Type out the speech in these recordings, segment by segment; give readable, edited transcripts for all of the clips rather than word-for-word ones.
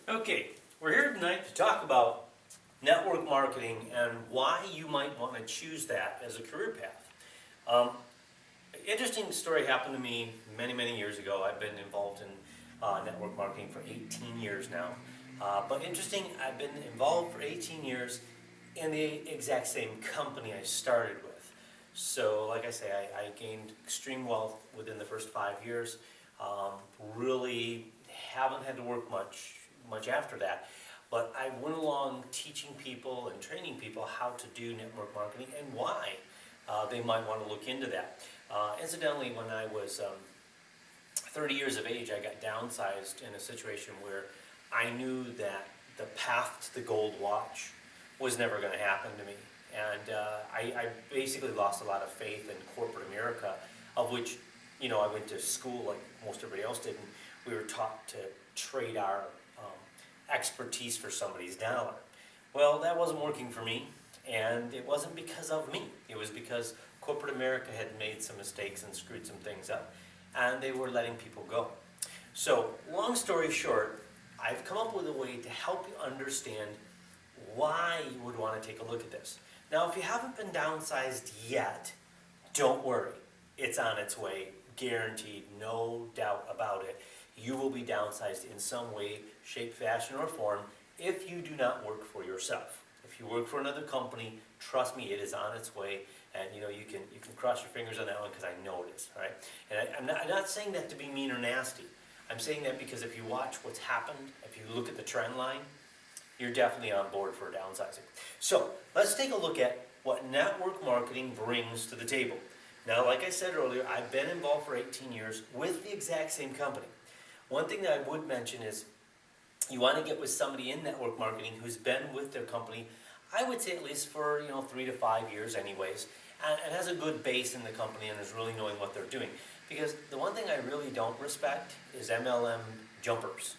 Okay, we're here tonight to talk about network marketing and why you might want to choose that as a career path. Interesting story happened to me many years ago. I've been involved in network marketing for 18 years now. But interesting, I've been involved for 18 years in the exact same company I started with. So like I say, I gained extreme wealth within the first 5 years. Really haven't had to work much after that. But I went along teaching people and training people how to do network marketing and why they might want to look into that. Incidentally, when I was 30 years of age, I got downsized in a situation where I knew that the path to the gold watch was never going to happen to me. And I basically lost a lot of faith in corporate America, of which, you know, I went to school like most everybody else did, and we were taught to trade our expertise for somebody's dollar. Well, that wasn't working for me, and it wasn't because of me. It was because corporate America had made some mistakes and screwed some things up, and they were letting people go. So, long story short, I've come up with a way to help you understand why you would want to take a look at this. Now, if you haven't been downsized yet, don't worry. It's on its way, guaranteed, no doubt about it. You will be downsized in some way, shape, fashion, or form if you do not work for yourself. If you work for another company, trust me, it is on its way, and you know you can cross your fingers on that one because I know it is. All right? And I'm not saying that to be mean or nasty. I'm saying that because if you watch what's happened, if you look at the trend line, you're definitely on board for downsizing. So let's take a look at what network marketing brings to the table. Now, like I said earlier, I've been involved for 18 years with the exact same company. One thing that I would mention is you want to get with somebody in network marketing who's been with their company, I would say at least for 3 to 5 years anyways, and has a good base in the company and is really knowing what they're doing. Because the one thing I really don't respect is MLM jumpers.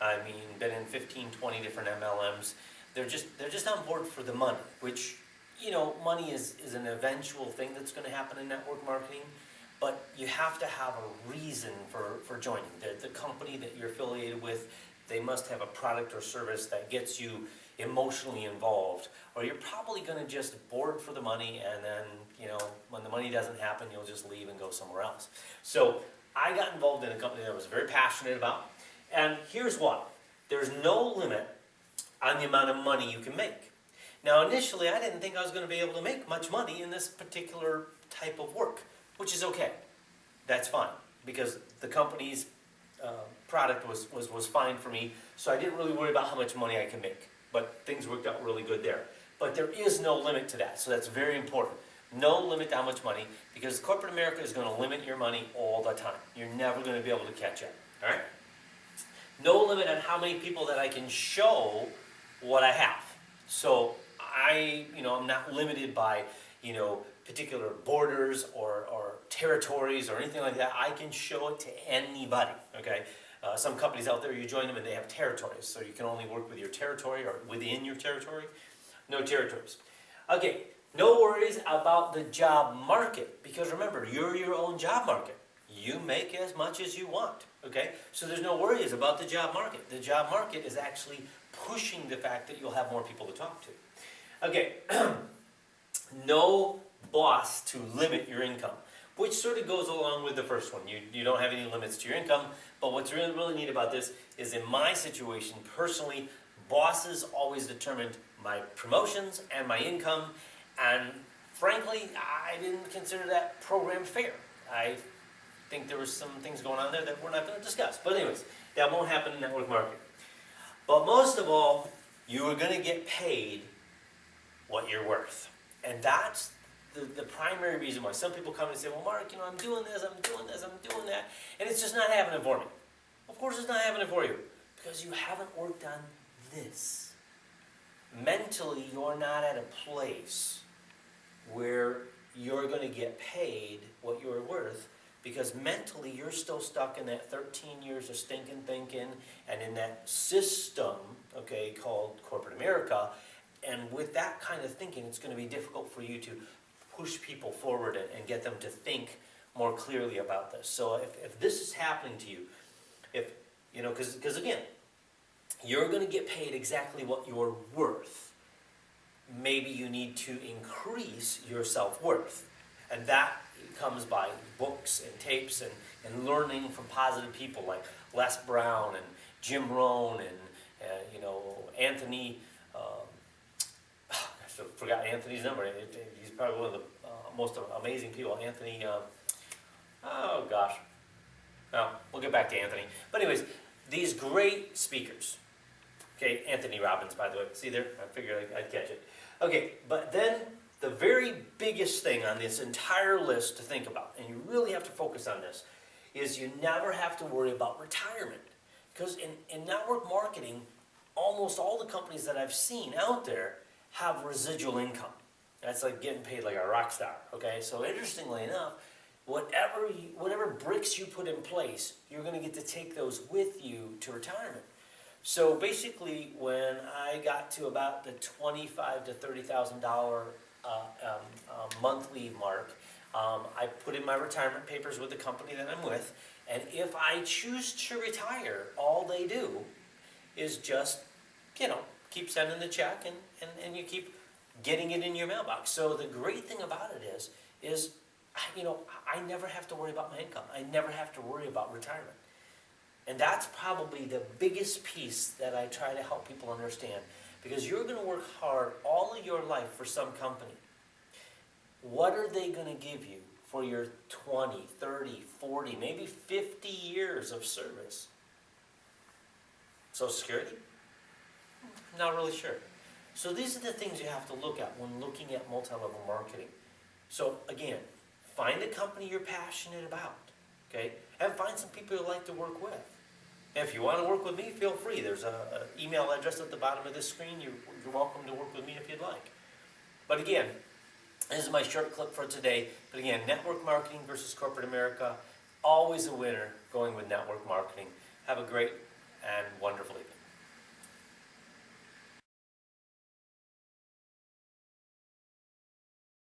I mean, been in 15, 20 different MLMs. They're just on board for the money, which, you know, money is an eventual thing that's going to happen in network marketing. But you have to have a reason for joining. The company that you're affiliated with, they must have a product or service that gets you emotionally involved. Or you're probably going to just board for the money, and then, you know, when the money doesn't happen, you'll just leave and go somewhere else. So I got involved in a company that I was very passionate about. And here's what. There's no limit on the amount of money you can make. Now, initially, I didn't think I was going to be able to make much money in this particular type of work, which is okay. That's fine, because the company's product was fine for me, so I didn't really worry about how much money I can make. But things worked out really good there. But there is no limit to that, so that's very important. No limit to how much money, because corporate America is going to limit your money all the time. You're never going to be able to catch up, all right? No limit on how many people that I can show what I have. So I'm not limited by, particular borders or territories or anything like that. I can show it to anybody, okay? Some companies out there, you join them and they have territories, so you can only work with your territory or within your territory. No territories. Okay, no worries about the job market, because remember, you're your own job market. You make as much as you want, okay? So there's no worries about the job market. The job market is actually pushing the fact that you'll have more people to talk to. Okay, no boss to limit your income, which sort of goes along with the first one. You don't have any limits to your income, but what's really neat about this is in my situation, personally, bosses always determined my promotions and my income, and frankly, I didn't consider that program fair. I think there were some things going on there that we're not going to discuss. But anyways, that won't happen in network marketing. But most of all, you are going to get paid what you're worth. And that's the primary reason why some people come and say, well, Mark, I'm doing this, I'm doing this, I'm doing that, and it's just not happening for me. Of course it's not happening for you, because you haven't worked on this. Mentally, you're not at a place where you're going to get paid what you're worth, because mentally you're still stuck in that 13 years of stinking thinking and in that system, okay, called corporate America. And with that kind of thinking, it's going to be difficult for you to push people forward and get them to think more clearly about this. So if this is happening to you, because again, you're going to get paid exactly what you're worth. Maybe you need to increase your self-worth. And that comes by books and tapes and learning from positive people like Les Brown and Jim Rohn and Anthony. I forgot Anthony's number. He's probably one of the most amazing people. Anthony. Oh gosh. Well, we'll get back to Anthony. But anyways, these great speakers. Okay, Anthony Robbins, by the way. See there? I figured I'd catch it. Okay, but then the very biggest thing on this entire list to think about, and you really have to focus on this, is you never have to worry about retirement. Because in network marketing, almost all the companies that I've seen out there have residual income. That's like getting paid like a rock star. Okay, so interestingly enough, whatever bricks you put in place, you're going to get to take those with you to retirement. So basically, when I got to about the $25,000 to $30,000 monthly mark, I put in my retirement papers with the company that I'm with, and if I choose to retire, all they do is just, keep sending the check and you keep getting it in your mailbox. So the great thing about it is I never have to worry about my income. I never have to worry about retirement. And that's probably the biggest piece that I try to help people understand. Because you're going to work hard all of your life for some company. What are they going to give you for your 20, 30, 40, maybe 50 years of service? Social Security? Not really sure. So these are the things you have to look at when looking at multi-level marketing. So again, find a company you're passionate about, okay? And find some people you like to work with. And if you want to work with me, feel free. There's an email address at the bottom of this screen. You're welcome to work with me if you'd like. But again, this is my short clip for today. But again, network marketing versus corporate America, always a winner going with network marketing. Have a great and wonderful evening.